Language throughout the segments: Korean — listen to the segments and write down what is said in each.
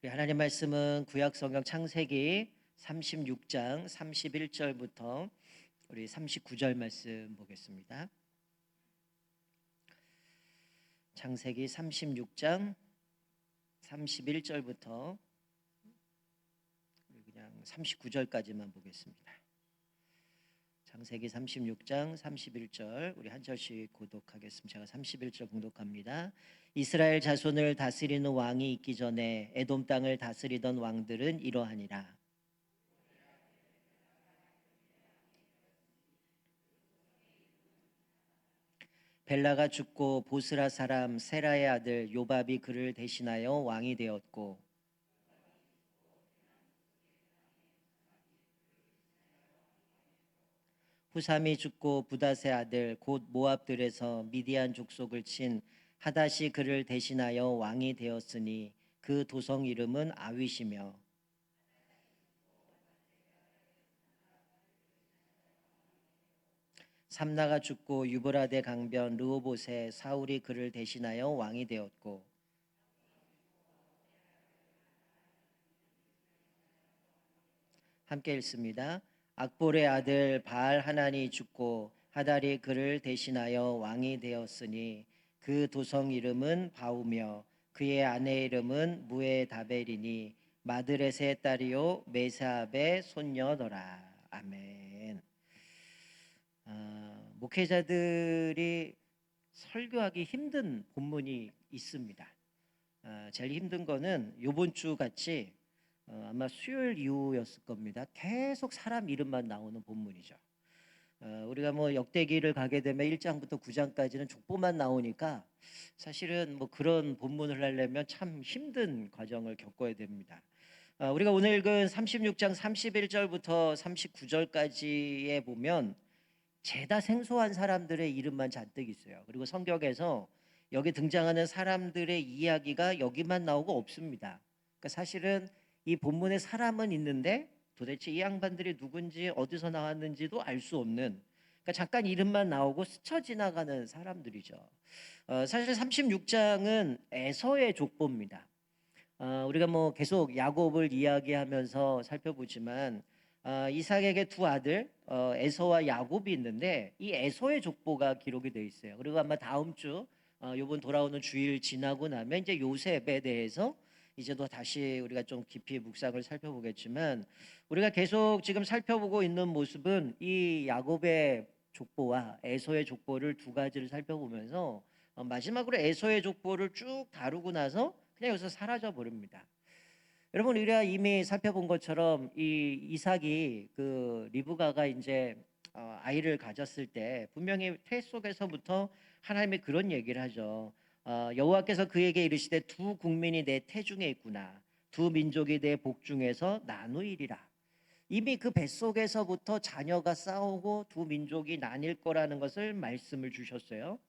우리 하나님 말씀은 구약 성경 창세기 36장 31절부터 우리 39절 말씀 보겠습니다. 창세기 36장 31절부터 그냥 39절까지만 보겠습니다. 창세기 36장 31절 우리 한 절씩 고독하겠습니다. 제가 31절 봉독합니다. 이스라엘 자손을 다스리는 왕이 있기 전에 에돔 땅을 다스리던 왕들은 이러하니라. 벨라가 죽고 보스라 사람 세라의 아들 요밥이 그를 대신하여 왕이 되었고, 후삼이 죽고 부닷의 아들 곧 모압들에서 미디안 족속을 친 하닷이 그를 대신하여 왕이 되었으니 그 도성 이름은 아윗이며, 삼나가 죽고 유브라데 강변 르호봇에 사울이 그를 대신하여 왕이 되었고, 함께 읽습니다. 악볼의 아들 바알 하난이 죽고 하달이 그를 대신하여 왕이 되었으니 그 도성 이름은 바우며 그의 아내 이름은 무에다벨이니 마드렛의 딸이요 메사압의 손녀더라. 아멘. 목회자들이 설교하기 힘든 본문이 있습니다. 제일 힘든 거는 요번 주 같이 아마 수요일 이후였을 겁니다. 계속 사람 이름만 나오는 본문이죠. 우리가 뭐 역대기를 가게 되면 1장부터 9장까지는 족보만 나오니까 사실은 뭐 그런 본문을 하려면 참 힘든 과정을 겪어야 됩니다. 우리가 오늘 읽은 36장 31절부터 39절까지에 보면 죄다 생소한 사람들의 이름만 잔뜩 있어요. 그리고 성경에서 여기 등장하는 사람들의 이야기가 여기만 나오고 없습니다. 그러니까 사실은 이 본문에 사람은 있는데 도대체 이 양반들이 누군지 어디서 나왔는지도 알 수 없는, 그러니까 잠깐 이름만 나오고 스쳐 지나가는 사람들이죠. 사실 36장은 에서의 족보입니다. 우리가 뭐 계속 야곱을 이야기하면서 살펴보지만 이삭에게 두 아들 에서와 야곱이 있는데 이 에서의 족보가 기록이 돼 있어요. 그리고 아마 다음 주 이번 돌아오는 주일 지나고 나면 이제 요셉에 대해서 이제 또 다시 우리가 좀 깊이 묵상을 살펴보겠지만, 우리가 계속 지금 살펴보고 있는 모습은 이 야곱의 족보와 에서의 족보를 두 가지를 살펴보면서 마지막으로 에서의 족보를 쭉 다루고 나서 그냥 여기서 사라져 버립니다. 여러분, 우리가 이미 살펴본 것처럼 이 이삭이 그 리브가가 이제 아이를 가졌을 때 분명히 태 속에서부터 하나님이 그런 얘기를 하죠. 여호와께서 그에게 이르시되 두 국민이 내 태중에 있구나. 두 민족이 내 복중에서 나누이리라. 이미 그 뱃속에서부터 자녀가 싸우고 두 민족이 나뉠 거라는 것을 말씀을 주셨어요.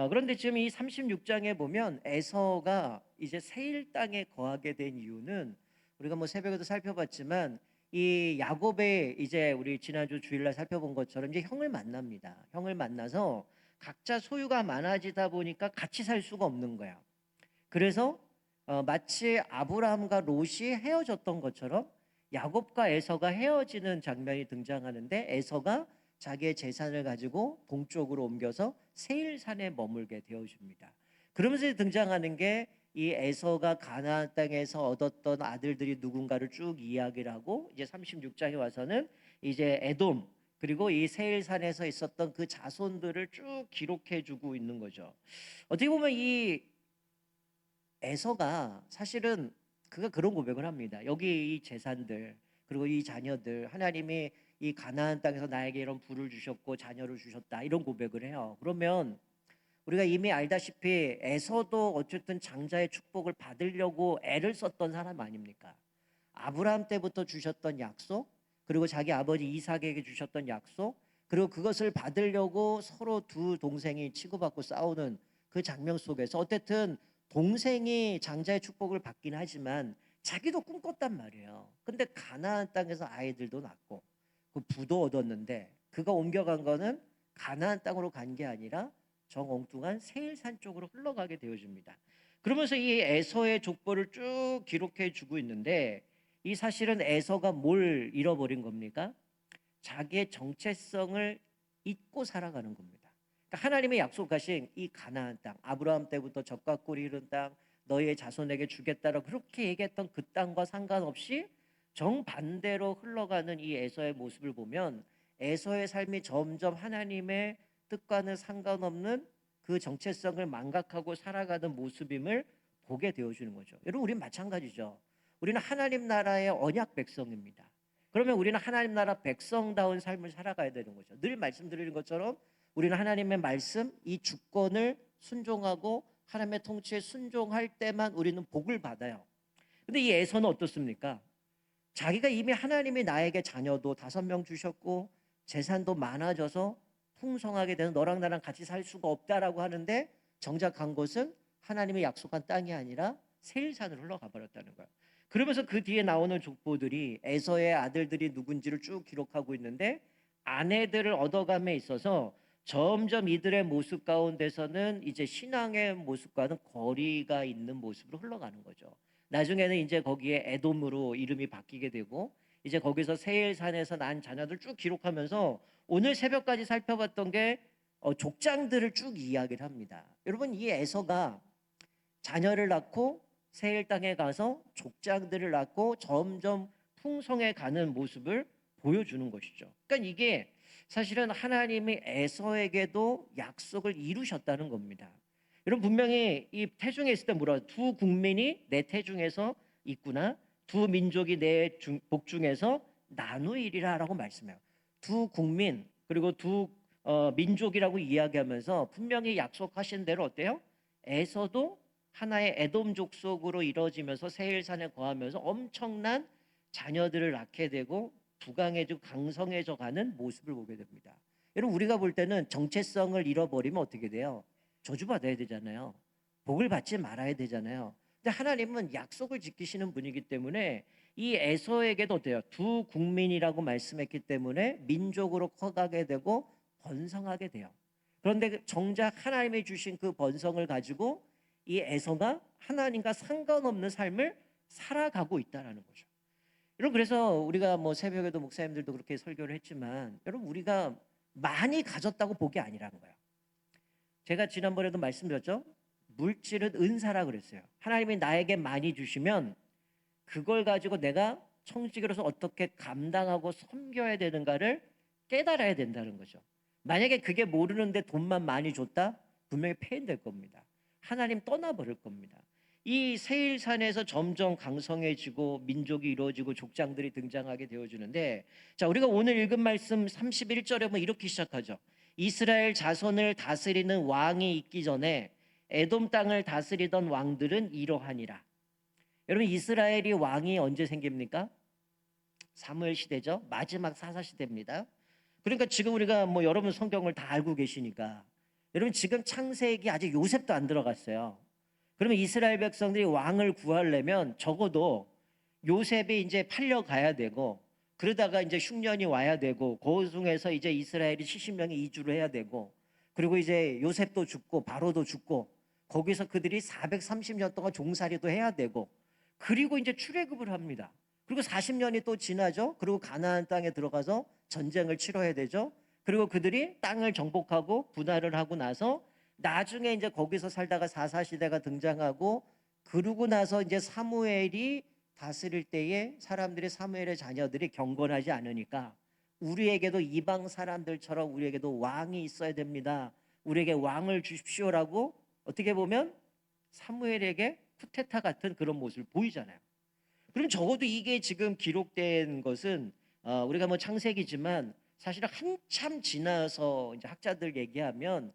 그런데 지금 이 36장에 보면 에서가 이제 세일 땅에 거하게 된 이유는 우리가 뭐 새벽에도 살펴봤지만 이 야곱의 이제 우리 지난주 주일날 살펴본 것처럼 이제 형을 만납니다. 형을 만나서 각자 소유가 많아지다 보니까 같이 살 수가 없는 거야. 그래서 마치 아브라함과 롯이 헤어졌던 것처럼 야곱과 에서가 헤어지는 장면이 등장하는데, 에서가 자기의 재산을 가지고 동쪽으로 옮겨서 세일산에 머물게 되어줍니다. 그러면서 등장하는 게 이 에서가 가나안 땅에서 얻었던 아들들이 누군가를 쭉 이야기를 하고, 이제 36장에 와서는 이제 에돔 그리고 이 세일산에서 있었던 그 자손들을 쭉 기록해주고 있는 거죠. 어떻게 보면 이 에서가 사실은 그가 그런 고백을 합니다. 여기 이 재산들 그리고 이 자녀들, 하나님이 이 가나안 땅에서 나에게 이런 부를 주셨고 자녀를 주셨다, 이런 고백을 해요. 그러면 우리가 이미 알다시피 에서도 어쨌든 장자의 축복을 받으려고 애를 썼던 사람 아닙니까? 아브라함 때부터 주셨던 약속, 그리고 자기 아버지 이삭에게 주셨던 약속, 그리고 그것을 받으려고 서로 두 동생이 치고받고 싸우는 그 장면 속에서 어쨌든 동생이 장자의 축복을 받긴 하지만 자기도 꿈꿨단 말이에요. 근데 가나안 땅에서 아이들도 낳고 그 부도 얻었는데, 그가 옮겨간 거는 가나안 땅으로 간 게 아니라 저 엉뚱한 세일산 쪽으로 흘러가게 되어집니다. 그러면서 이 에서의 족보를 쭉 기록해 주고 있는데, 이 사실은 에서가 뭘 잃어버린 겁니까? 자기의 정체성을 잊고 살아가는 겁니다. 그러니까 하나님의 약속하신 이 가나안 땅, 아브라함 때부터 젖과 꿀이 흐른 땅, 너희의 자손에게 주겠다라고 그렇게 얘기했던 그 땅과 상관없이 정반대로 흘러가는 이 에서의 모습을 보면, 에서의 삶이 점점 하나님의 뜻과는 상관없는 그 정체성을 망각하고 살아가는 모습임을 보게 되어주는 거죠. 여러분, 우리는 마찬가지죠. 우리는 하나님 나라의 언약 백성입니다. 그러면 우리는 하나님 나라 백성다운 삶을 살아가야 되는 거죠. 늘 말씀드리는 것처럼 우리는 하나님의 말씀, 이 주권을 순종하고 하나님의 통치에 순종할 때만 우리는 복을 받아요. 근데 이 에서는 어떻습니까? 자기가 이미 하나님이 나에게 자녀도 5명 주셨고 재산도 많아져서 풍성하게 되는, 너랑 나랑 같이 살 수가 없다라고 하는데, 정작 간 곳은 하나님의 약속한 땅이 아니라 세일산으로 흘러가 버렸다는 거예요. 그러면서 그 뒤에 나오는 족보들이 에서의 아들들이 누군지를 쭉 기록하고 있는데, 아내들을 얻어감에 있어서 점점 이들의 모습 가운데서는 이제 신앙의 모습과는 거리가 있는 모습으로 흘러가는 거죠. 나중에는 이제 거기에 에돔으로 이름이 바뀌게 되고, 이제 거기서 세일산에서 난 자녀들 쭉 기록하면서 오늘 새벽까지 살펴봤던 게 족장들을 쭉 이야기를 합니다. 여러분, 이 에서가 자녀를 낳고 세일 땅에 가서 족장들을 낳고 점점 풍성해 가는 모습을 보여주는 것이죠. 그러니까 이게 사실은 하나님이 에서에게도 약속을 이루셨다는 겁니다. 여러분, 분명히 이 태중에 있을 때 뭐라, 두 국민이 내 태중에서 있구나, 두 민족이 내 복중에서 나누이리라라고 말씀해요. 두 국민, 그리고 두 민족이라고 이야기하면서 분명히 약속하신 대로 어때요? 에서도 하나의 에돔 족속으로 이루어지면서 세일산에 거하면서 엄청난 자녀들을 낳게 되고 부강해지고 강성해져 가는 모습을 보게 됩니다. 여러분, 우리가 볼 때는 정체성을 잃어버리면 어떻게 돼요? 저주받아야 되잖아요. 복을 받지 말아야 되잖아요. 근데 하나님은 약속을 지키시는 분이기 때문에 이 에서에게도 어때요? 두 국민이라고 말씀했기 때문에 민족으로 커가게 되고 번성하게 돼요. 그런데 정작 하나님이 주신 그 번성을 가지고 이 에서가 하나님과 상관없는 삶을 살아가고 있다라는 거죠. 여러분, 그래서 우리가 뭐 새벽에도 목사님들도 그렇게 설교를 했지만, 여러분, 우리가 많이 가졌다고 복이 아니라는 거예요. 제가 지난번에도 말씀드렸죠. 물질은 은사라 그랬어요. 하나님이 나에게 많이 주시면 그걸 가지고 내가 청지기로서 어떻게 감당하고 섬겨야 되는가를 깨달아야 된다는 거죠. 만약에 그게 모르는데 돈만 많이 줬다? 분명히 폐인될 겁니다. 하나님 떠나버릴 겁니다. 이 세일산에서 점점 강성해지고 민족이 이루어지고 족장들이 등장하게 되어주는데, 자, 우리가 오늘 읽은 말씀 31절에 보면 이렇게 시작하죠. 이스라엘 자손을 다스리는 왕이 있기 전에 에돔 땅을 다스리던 왕들은 이러하니라. 여러분, 이스라엘이 왕이 언제 생깁니까? 사무엘 시대죠. 마지막 사사 시대입니다. 그러니까 지금 우리가 뭐 여러분 성경을 다 알고 계시니까, 여러분 지금 창세기 아직 요셉도 안 들어갔어요. 그러면 이스라엘 백성들이 왕을 구하려면 적어도 요셉이 이제 팔려가야 되고, 그러다가 이제 흉년이 와야 되고, 그 중에서 이제 이스라엘이 70명이 이주를 해야 되고, 그리고 이제 요셉도 죽고 바로도 죽고, 거기서 그들이 430년 동안 종살이도 해야 되고, 그리고 이제 출애굽을 합니다. 그리고 40년이 또 지나죠. 그리고 가나안 땅에 들어가서 전쟁을 치러야 되죠. 그리고 그들이 땅을 정복하고 분할을 하고 나서 나중에 이제 거기서 살다가 사사 시대가 등장하고, 그러고 나서 이제 사무엘이 다스릴 때에 사람들이, 사무엘의 자녀들이 경건하지 않으니까 우리에게도 이방 사람들처럼 우리에게도 왕이 있어야 됩니다. 우리에게 왕을 주십시오라고 어떻게 보면 사무엘에게 쿠데타 같은 그런 모습을 보이잖아요. 그럼 적어도 이게 지금 기록된 것은 우리가 뭐 창세기지만 사실은 한참 지나서 이제 학자들 얘기하면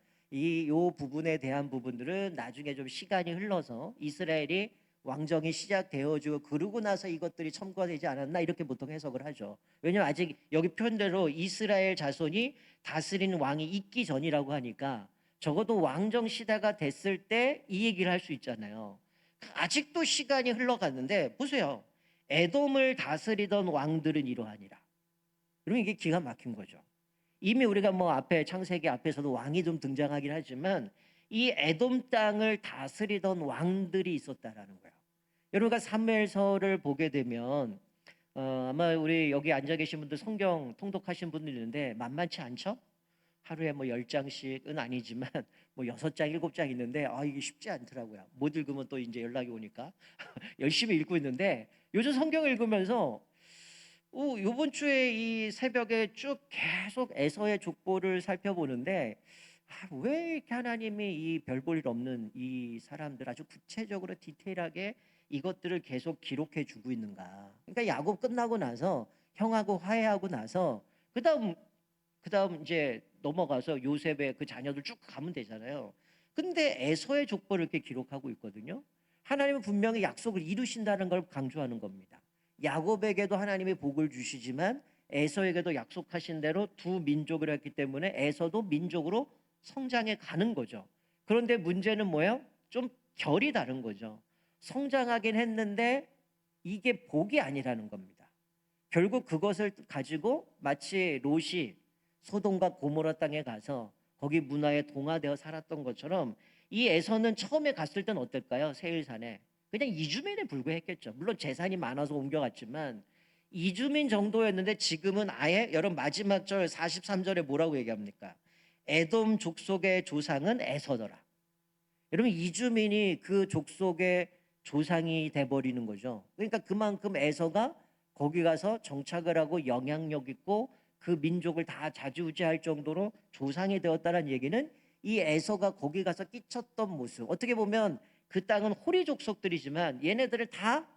요 부분에 대한 부분들은 나중에 좀 시간이 흘러서 이스라엘이 왕정이 시작되어지고 그러고 나서 이것들이 첨가가 되지 않았나, 이렇게 보통 해석을 하죠. 왜냐하면 아직 여기 표현대로 이스라엘 자손이 다스리는 왕이 있기 전이라고 하니까 적어도 왕정 시대가 됐을 때 이 얘기를 할 수 있잖아요. 아직도 시간이 흘러갔는데 보세요. 에돔을 다스리던 왕들은 이러하니라. 그러면 이게 기가 막힌 거죠. 이미 우리가 뭐 앞에 창세기 앞에서도 왕이 좀 등장하긴 하지만, 이 에돔 땅을 다스리던 왕들이 있었다라는 거예요. 여러분가 사무엘서를 보게 되면 아마 우리 여기 앉아 계신 분들 성경 통독하신 분들 있는데 만만치 않죠? 하루에 뭐 10장씩은 아니지만 뭐 6장, 7장 있는데 이게 쉽지 않더라고요. 못 읽으면 또 이제 연락이 오니까 열심히 읽고 있는데 요즘 성경 읽으면서 요번 주에 이 새벽에 쭉 계속 에서의 족보를 살펴보는데 왜 이렇게 하나님이 이 별 볼 일 없는 이 사람들 아주 구체적으로 디테일하게 이것들을 계속 기록해 주고 있는가. 그러니까 야곱 끝나고 나서 형하고 화해하고 나서 그다음 이제 넘어가서 요셉의 그 자녀들 쭉 가면 되잖아요. 근데 에서의 족보를 이렇게 기록하고 있거든요. 하나님은 분명히 약속을 이루신다는 걸 강조하는 겁니다. 야곱에게도 하나님이 복을 주시지만 에서에게도 약속하신 대로 두 민족을 했기 때문에 에서도 민족으로 성장해 가는 거죠. 그런데 문제는 뭐예요? 좀 결이 다른 거죠. 성장하긴 했는데 이게 복이 아니라는 겁니다. 결국 그것을 가지고 마치 롯이 소돔과 고모라 땅에 가서 거기 문화에 동화되어 살았던 것처럼 이 에서는 처음에 갔을 땐 어떨까요? 세일산에 그냥 이주민에 불과했겠죠. 물론 재산이 많아서 옮겨갔지만 이주민 정도였는데 지금은 아예 여러분 마지막 절 43절에 뭐라고 얘기합니까? 에돔 족속의 조상은 에서더라. 여러분 이주민이 그 족속의 조상이 돼버리는 거죠. 그러니까 그만큼 에서가 거기 가서 정착을 하고 영향력 있고 그 민족을 다 좌지우지할 정도로 조상이 되었다는 얘기는 이 에서가 거기 가서 끼쳤던 모습, 어떻게 보면 그 땅은 호리 족속들이지만 얘네들을 다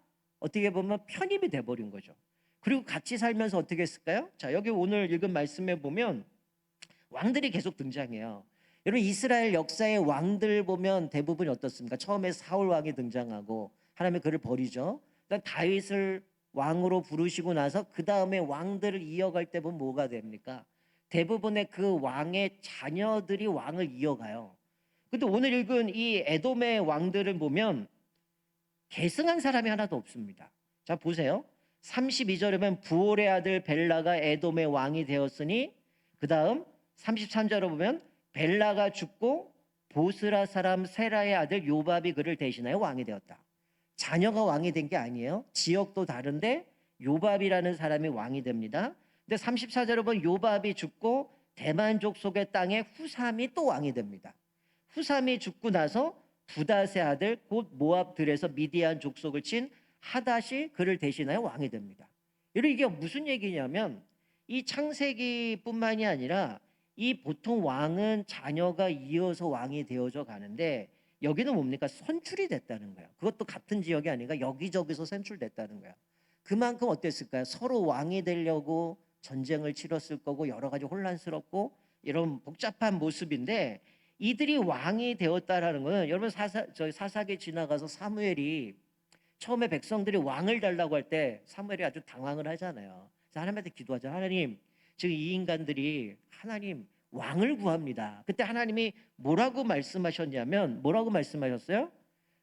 어떻게 보면 편입이 돼버린 거죠. 그리고 같이 살면서 어떻게 했을까요? 자, 여기 오늘 읽은 말씀에 보면 왕들이 계속 등장해요. 여러분 이스라엘 역사의 왕들 보면 대부분이 어떻습니까? 처음에 사울 왕이 등장하고 하나님이 그를 버리죠. 그다음 다윗을 왕으로 부르시고 나서 그 다음에 왕들을 이어갈 때 보면 뭐가 됩니까? 대부분의 그 왕의 자녀들이 왕을 이어가요. 근데 오늘 읽은 이 에돔의 왕들을 보면 계승한 사람이 하나도 없습니다. 자 보세요. 32절에 보면 부올의 아들 벨라가 에돔의 왕이 되었으니 그 다음 33절에 보면 벨라가 죽고 보스라 사람 세라의 아들 요밥이 그를 대신하여 왕이 되었다. 자녀가 왕이 된 게 아니에요. 지역도 다른데 요밥이라는 사람이 왕이 됩니다. 근데 34절에 보면 요밥이 죽고 대만족 속의 땅에 후삼이 또 왕이 됩니다. 후삼이 죽고 나서 부닷의 아들 곧 모압들에서 미디안 족속을 친 하닷이 그를 대신하여 왕이 됩니다. 여러분 이게 무슨 얘기냐면 이 창세기뿐만이 아니라 이 보통 왕은 자녀가 이어서 왕이 되어져 가는데 여기는 뭡니까? 선출이 됐다는 거예요. 그것도 같은 지역이 아니라 여기저기서 선출됐다는 거예요. 그만큼 어땠을까요? 서로 왕이 되려고 전쟁을 치렀을 거고 여러 가지 혼란스럽고 이런 복잡한 모습인데 이들이 왕이 되었다라는 거는 여러분 사사기 지나가서 사무엘이 처음에 백성들이 왕을 달라고 할 때 사무엘이 아주 당황을 하잖아요. 그래서 하나님한테 기도하죠. 하나님, 지금 이 인간들이 하나님 왕을 구합니다. 그때 하나님이 뭐라고 말씀하셨냐면 뭐라고 말씀하셨어요?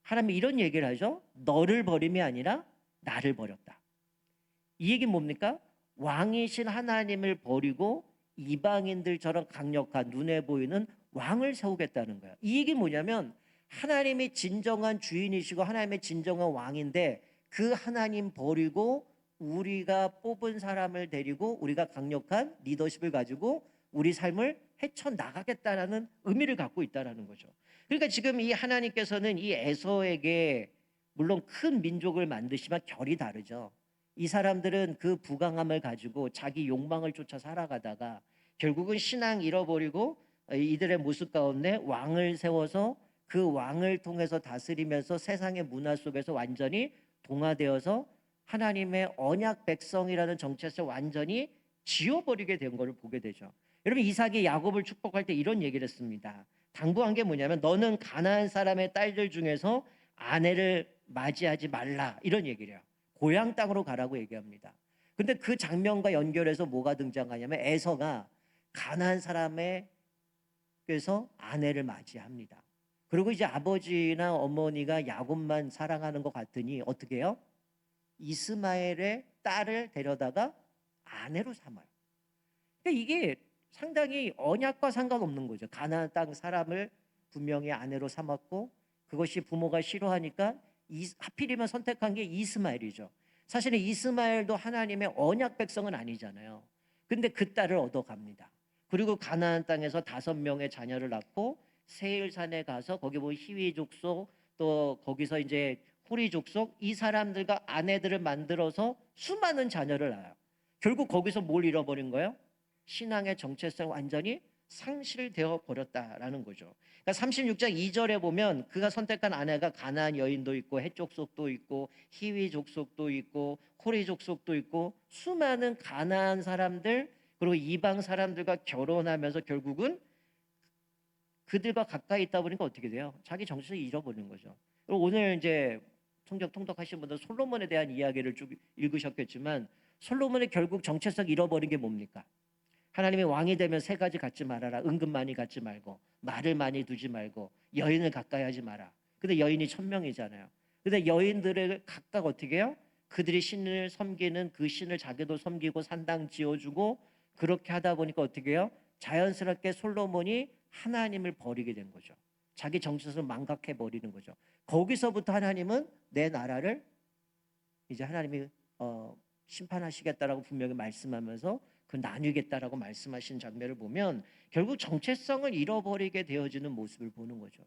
하나님이 이런 얘기를 하죠. 너를 버림이 아니라 나를 버렸다. 이 얘기는 뭡니까? 왕이신 하나님을 버리고 이방인들처럼 강력한 눈에 보이는 왕을 세우겠다는 거예요. 이 얘기는 뭐냐면 하나님이 진정한 주인이시고 하나님의 진정한 왕인데 그 하나님 버리고 우리가 뽑은 사람을 데리고 우리가 강력한 리더십을 가지고 우리 삶을 헤쳐나가겠다라는 의미를 갖고 있다는 거죠. 그러니까 지금 이 하나님께서는 이 에서에게 물론 큰 민족을 만드시면 결이 다르죠. 이 사람들은 그 부강함을 가지고 자기 욕망을 쫓아 살아가다가 결국은 신앙 잃어버리고 이들의 모습 가운데 왕을 세워서 그 왕을 통해서 다스리면서 세상의 문화 속에서 완전히 동화되어서 하나님의 언약 백성이라는 정체에서 완전히 지워버리게 된 것을 보게 되죠. 여러분 이삭이 야곱을 축복할 때 이런 얘기를 했습니다. 당부한 게 뭐냐면 너는 가나안 사람의 딸들 중에서 아내를 맞이하지 말라 이런 얘기를 해요. 고향 땅으로 가라고 얘기합니다. 근데 그 장면과 연결해서 뭐가 등장하냐면 에서가 가나안 사람의 그래서 아내를 맞이합니다. 그리고 이제 아버지나 어머니가 야곱만 사랑하는 것 같으니 어떻게 해요? 이스마엘의 딸을 데려다가 아내로 삼아요. 그러니까 이게 상당히 언약과 상관없는 거죠. 가나안 땅 사람을 분명히 아내로 삼았고 그것이 부모가 싫어하니까 하필이면 선택한 게 이스마엘이죠. 사실은 이스마엘도 하나님의 언약 백성은 아니잖아요. 근데 그 딸을 얻어갑니다. 그리고 가나안 땅에서 5명의 자녀를 낳고 세일산에 가서 거기 보면 히위 족속 또 거기서 이제 호리 족속 이 사람들과 아내들을 만들어서 수많은 자녀를 낳아요. 결국 거기서 뭘 잃어버린 거예요? 신앙의 정체성 완전히 상실되어 버렸다라는 거죠. 그러니까 36장 2절에 보면 그가 선택한 아내가 가나안 여인도 있고 헷 족속도 있고 히위 족속도 있고 호리 족속도 있고 수많은 가나안 사람들 그리고 이방 사람들과 결혼하면서 결국은 그들과 가까이 있다 보니까 어떻게 돼요? 자기 정체성을 잃어버리는 거죠. 그리고 오늘 이제 성경 통독하신 분들 솔로몬에 대한 이야기를 쭉 읽으셨겠지만 솔로몬이 결국 정체성 잃어버린 게 뭡니까? 하나님이 왕이 되면 3가지 갖지 말아라. 은근 많이 갖지 말고 말을 많이 두지 말고 여인을 가까이 하지 마라. 근데 여인이 1000명이잖아요. 근데 여인들을 각각 어떻게 해요? 그들이 신을 섬기는 그 신을 자기도 섬기고 산당 지어주고 그렇게 하다 보니까 어떻게 해요? 자연스럽게 솔로몬이 하나님을 버리게 된 거죠. 자기 정체성을 망각해 버리는 거죠. 거기서부터 하나님은 내 나라를 이제 하나님이 심판하시겠다라고 분명히 말씀하면서 그 나뉘겠다라고 말씀하신 장면을 보면 결국 정체성을 잃어버리게 되어지는 모습을 보는 거죠.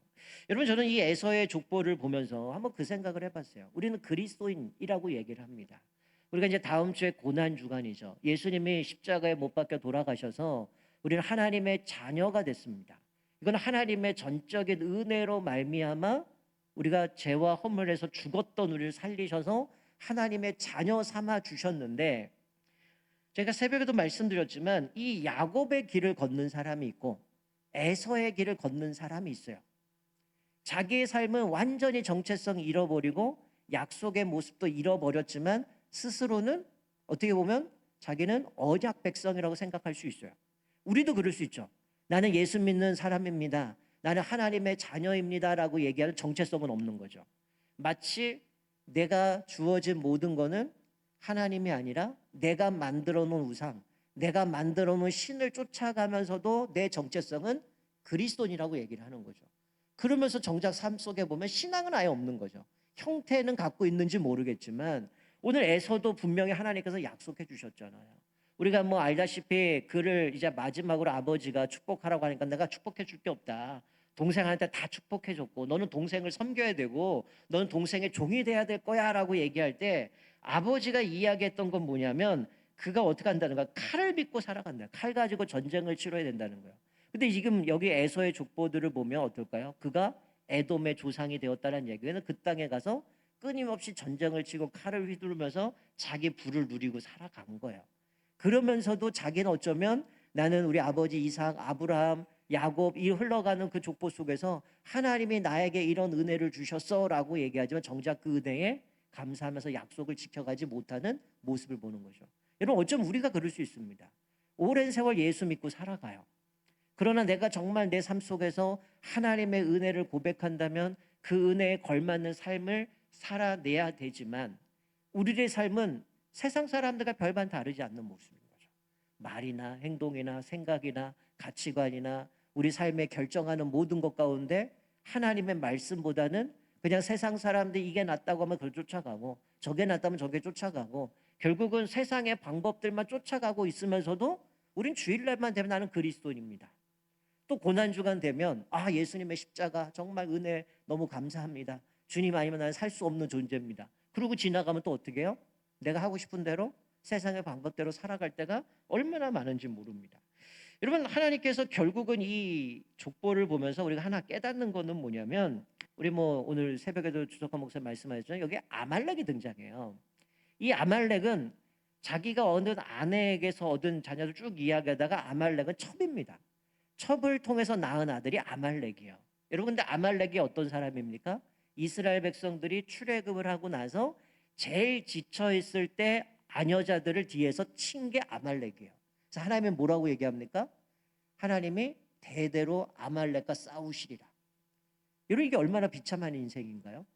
여러분 저는 이 에서의 족보를 보면서 한번 그 생각을 해봤어요. 우리는 그리스도인이라고 얘기를 합니다. 우리가 이제 다음 주에 고난 주간이죠. 예수님이 십자가에 못 박혀 돌아가셔서 우리는 하나님의 자녀가 됐습니다. 이건 하나님의 전적인 은혜로 말미암아 우리가 죄와 허물에서 죽었던 우리를 살리셔서 하나님의 자녀 삼아 주셨는데 제가 새벽에도 말씀드렸지만 이 야곱의 길을 걷는 사람이 있고 에서의 길을 걷는 사람이 있어요. 자기의 삶은 완전히 정체성 잃어버리고 약속의 모습도 잃어버렸지만 스스로는 어떻게 보면 자기는 언약 백성이라고 생각할 수 있어요. 우리도 그럴 수 있죠. 나는 예수 믿는 사람입니다. 나는 하나님의 자녀입니다라고 얘기하는 정체성은 없는 거죠. 마치 내가 주어진 모든 거는 하나님이 아니라 내가 만들어 놓은 우상, 내가 만들어 놓은 신을 쫓아가면서도 내 정체성은 그리스도인이라고 얘기를 하는 거죠. 그러면서 정작 삶 속에 보면 신앙은 아예 없는 거죠. 형태는 갖고 있는지 모르겠지만 오늘 에서도 분명히 하나님께서 약속해 주셨잖아요. 우리가 뭐 알다시피 그를 이제 마지막으로 아버지가 축복하라고 하니까 내가 축복해 줄 게 없다. 동생한테 다 축복해 줬고 너는 동생을 섬겨야 되고 너는 동생의 종이 돼야 될 거야 라고 얘기할 때 아버지가 이야기했던 건 뭐냐면 그가 어떻게 한다는 거야? 칼을 믿고 살아간다. 칼 가지고 전쟁을 치러야 된다는 거예요. 근데 지금 여기 에서의 족보들을 보면 어떨까요? 그가 에돔의 조상이 되었다는 얘기는 그 땅에 가서 끊임없이 전쟁을 치고 칼을 휘두르면서 자기 부를 누리고 살아간 거예요. 그러면서도 자기는 어쩌면 나는 우리 아버지 이삭, 아브라함, 야곱 이 흘러가는 그 족보 속에서 하나님이 나에게 이런 은혜를 주셨어라고 얘기하지만 정작 그 은혜에 감사하면서 약속을 지켜가지 못하는 모습을 보는 거죠. 여러분 어쩌면 우리가 그럴 수 있습니다. 오랜 세월 예수 믿고 살아가요. 그러나 내가 정말 내 삶 속에서 하나님의 은혜를 고백한다면 그 은혜에 걸맞는 삶을 살아내야 되지만 우리의 삶은 세상 사람들과 별반 다르지 않는 모습인 거죠. 말이나 행동이나 생각이나 가치관이나 우리 삶에 결정하는 모든 것 가운데 하나님의 말씀보다는 그냥 세상 사람들이 이게 낫다고 하면 그걸 쫓아가고 저게 낫다면 저게 쫓아가고 결국은 세상의 방법들만 쫓아가고 있으면서도 우린 주일날만 되면 나는 그리스도인입니다. 또 고난주간 되면 예수님의 십자가 정말 은혜 너무 감사합니다. 주님 아니면 나는 살 수 없는 존재입니다. 그러고 지나가면 또 어떻게 해요? 내가 하고 싶은 대로 세상의 방법대로 살아갈 때가 얼마나 많은지 모릅니다. 여러분 하나님께서 결국은 이 족보를 보면서 우리가 하나 깨닫는 거는 뭐냐면 우리 뭐 오늘 새벽에도 주석환 목사님 말씀하셨잖아요. 여기 아말렉이 등장해요. 이 아말렉은 자기가 얻은 아내에게서 얻은 자녀를 쭉 이야기하다가 아말렉은 첩입니다. 첩을 통해서 낳은 아들이 아말렉이에요. 여러분 근데 아말렉이 어떤 사람입니까? 이스라엘 백성들이 출애굽을 하고 나서 제일 지쳐 있을 때 아녀자들을 뒤에서 친 게 아말렉이에요. 그래서 하나님은 뭐라고 얘기합니까? 하나님이 대대로 아말렉과 싸우시리라. 여러분 이게 얼마나 비참한 인생인가요?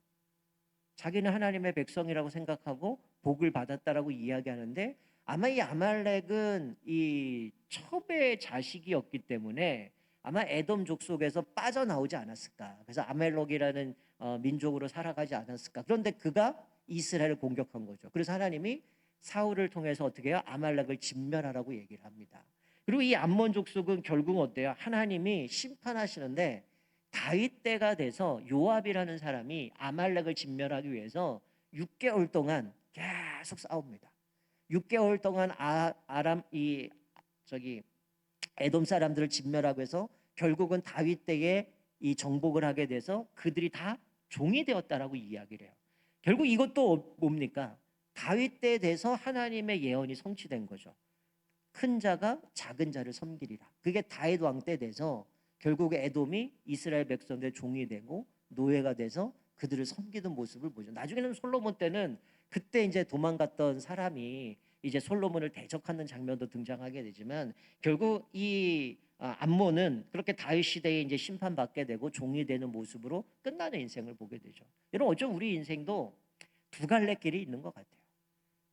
자기는 하나님의 백성이라고 생각하고 복을 받았다라고 이야기하는데 아마 이 아말렉은 이 첩의 자식이었기 때문에 아마 에돔 족속에서 빠져나오지 않았을까. 그래서 아멜렉이라는 민족으로 살아가지 않았을까. 그런데 그가 이스라엘을 공격한 거죠. 그래서 하나님이 사울을 통해서 어떻게 해요? 아말렉을 진멸하라고 얘기를 합니다. 그리고 이 암몬 족속은 결국 어때요? 하나님이 심판하시는데 다윗 때가 돼서 요압이라는 사람이 아말렉을 진멸하기 위해서 6개월 동안 계속 싸웁니다. 6개월 동안 아람 이 저기 에돔 사람들을 진멸하고 해서 결국은 다윗 때에 이 정복을 하게 돼서 그들이 다 종이 되었다라고 이야기를 해요. 결국 이것도 뭡니까? 다윗 때에 대해서 하나님의 예언이 성취된 거죠. 큰 자가 작은 자를 섬기리라. 그게 다윗 왕 때 돼서 결국에 에돔이 이스라엘 백성들의 종이 되고 노예가 돼서 그들을 섬기는 모습을 보죠. 나중에는 솔로몬 때는 그때 이제 도망갔던 사람이 이제 솔로몬을 대적하는 장면도 등장하게 되지만 결국 이 암몬은 그렇게 다윗 시대에 이제 심판받게 되고 종이 되는 모습으로 끝나는 인생을 보게 되죠. 여러분 어쩜 우리 인생도 두 갈래 길이 있는 것 같아요.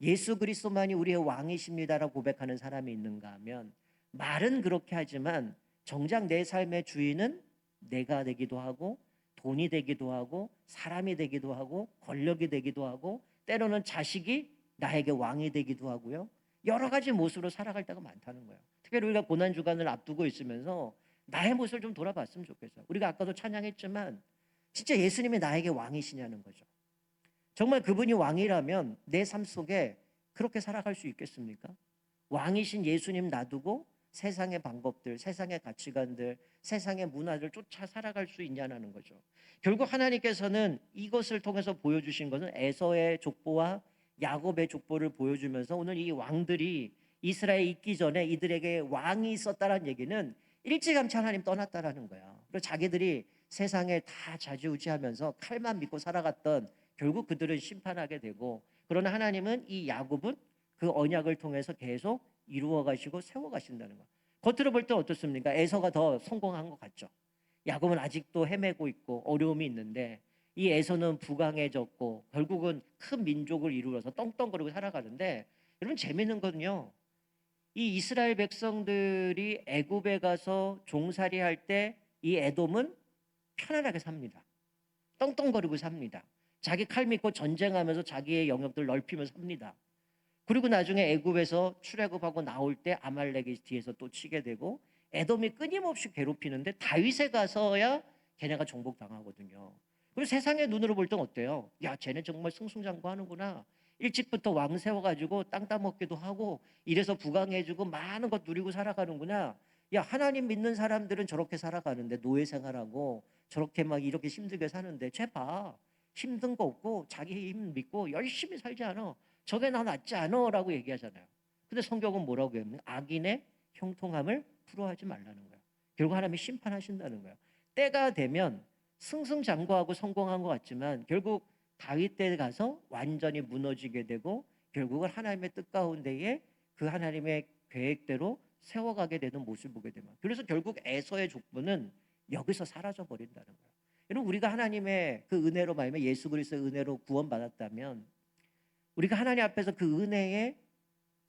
예수 그리스도만이 우리의 왕이십니다라고 고백하는 사람이 있는가 하면 말은 그렇게 하지만 정작 내 삶의 주인은 내가 되기도 하고 돈이 되기도 하고 사람이 되기도 하고 권력이 되기도 하고 때로는 자식이 나에게 왕이 되기도 하고요. 여러 가지 모습으로 살아갈 때가 많다는 거예요. 특별히 우리가 고난주간을 앞두고 있으면서 나의 모습을 좀 돌아봤으면 좋겠어요. 우리가 아까도 찬양했지만 진짜 예수님이 나에게 왕이시냐는 거죠. 정말 그분이 왕이라면 내 삶 속에 그렇게 살아갈 수 있겠습니까? 왕이신 예수님 놔두고 세상의 방법들, 세상의 가치관들, 세상의 문화를 쫓아 살아갈 수 있냐는 거죠. 결국 하나님께서는 이것을 통해서 보여주신 것은 에서의 족보와 야곱의 족보를 보여주면서 오늘 이 왕들이 이스라엘에 있기 전에 이들에게 왕이 있었다는 얘기는 일찌감치 하나님 떠났다라는 거야. 그리고 자기들이 세상에 다 좌지우지하면서 칼만 믿고 살아갔던 결국 그들은 심판하게 되고 그러나 하나님은 이 야곱은 그 언약을 통해서 계속 이루어 가시고 세워 가신다는 거. 겉으로 볼 때 어떻습니까? 에서가 더 성공한 것 같죠. 야곱은 아직도 헤매고 있고 어려움이 있는데 이 에서는 부강해졌고 결국은 큰 민족을 이루어서 떵떵거리고 살아가는데 여러분 재밌는 건요. 이 이스라엘 백성들이 애굽에 가서 종살이 할 때 이 에돔은 편안하게 삽니다. 떵떵거리고 삽니다. 자기 칼 믿고 전쟁하면서 자기의 영역들 넓히면서 삽니다. 그리고 나중에 애굽에서 출애굽하고 나올 때 아말렉이 뒤에서 또 치게 되고 에돔이 끊임없이 괴롭히는데 다윗에 가서야 걔네가 정복당하거든요. 그리고 세상의 눈으로 볼 땐 어때요? 야, 쟤네 정말 승승장구하는구나. 일찍부터 왕 세워가지고 땅 따먹기도 하고 이래서 부강해지고 많은 것 누리고 살아가는구나. 야, 하나님 믿는 사람들은 저렇게 살아가는데 노예 생활하고 저렇게 막 이렇게 힘들게 사는데 쟤 봐. 힘든 거 없고 자기 힘 믿고 열심히 살지 않아. 저게 나 낫지 않아 라고 얘기하잖아요. 근데 성경은 뭐라고 해요? 악인의 형통함을 풀어하지 말라는 거예요. 결국 하나님이 심판하신다는 거예요. 때가 되면 승승장구하고 성공한 것 같지만 결국 다윗 때 가서 완전히 무너지게 되고 결국은 하나님의 뜻 가운데에 그 하나님의 계획대로 세워가게 되는 모습을 보게 됩니다. 그래서 결국 에서의 족보는 여기서 사라져 버린다는 거예요. 여러분 우리가 하나님의 그 은혜로 말하면 예수 그리스도의 은혜로 구원받았다면 우리가 하나님 앞에서 그 은혜에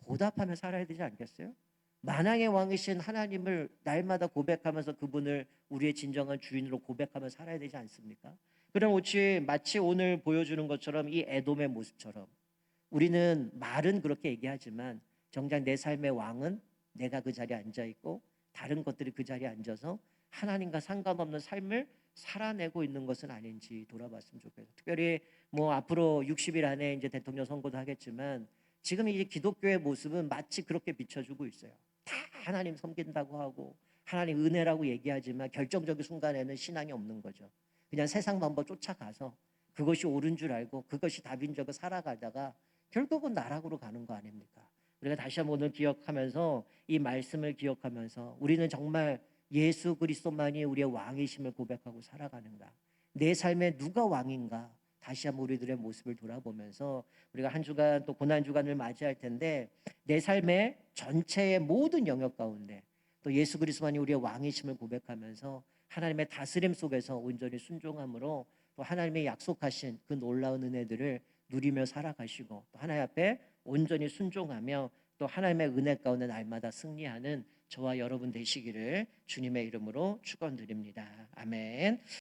보답하며 살아야 되지 않겠어요? 만왕의 왕이신 하나님을 날마다 고백하면서 그분을 우리의 진정한 주인으로 고백하며 살아야 되지 않습니까? 그럼 마치 오늘 보여주는 것처럼 이 에돔의 모습처럼 우리는 말은 그렇게 얘기하지만 정작 내 삶의 왕은 내가 그 자리에 앉아 있고 다른 것들이 그 자리에 앉아서 하나님과 상관없는 삶을 살아내고 있는 것은 아닌지 돌아봤으면 좋겠어요. 특별히 뭐 앞으로 60일 안에 이제 대통령 선거도 하겠지만 지금 이제 기독교의 모습은 마치 그렇게 비춰주고 있어요. 다 하나님 섬긴다고 하고 하나님 은혜라고 얘기하지만 결정적인 순간에는 신앙이 없는 거죠. 그냥 세상 방법 쫓아가서 그것이 옳은 줄 알고 그것이 답인 줄 알고 살아가다가 결국은 나락으로 가는 거 아닙니까? 우리가 다시 한번 오늘 기억하면서 이 말씀을 기억하면서 우리는 정말 예수 그리스도만이 우리의 왕이심을 고백하고 살아가는가? 내 삶에 누가 왕인가? 다시 한번 우리들의 모습을 돌아보면서 우리가 한 주간 또 고난 주간을 맞이할 텐데 내 삶의 전체의 모든 영역 가운데 또 예수 그리스도만이 우리의 왕이심을 고백하면서 하나님의 다스림 속에서 온전히 순종함으로 또 하나님의 약속하신 그 놀라운 은혜들을 누리며 살아가시고 또 하나님 앞에 온전히 순종하며 또 하나님의 은혜 가운데 날마다 승리하는 저와 여러분 되시기를 주님의 이름으로 축원드립니다. 아멘.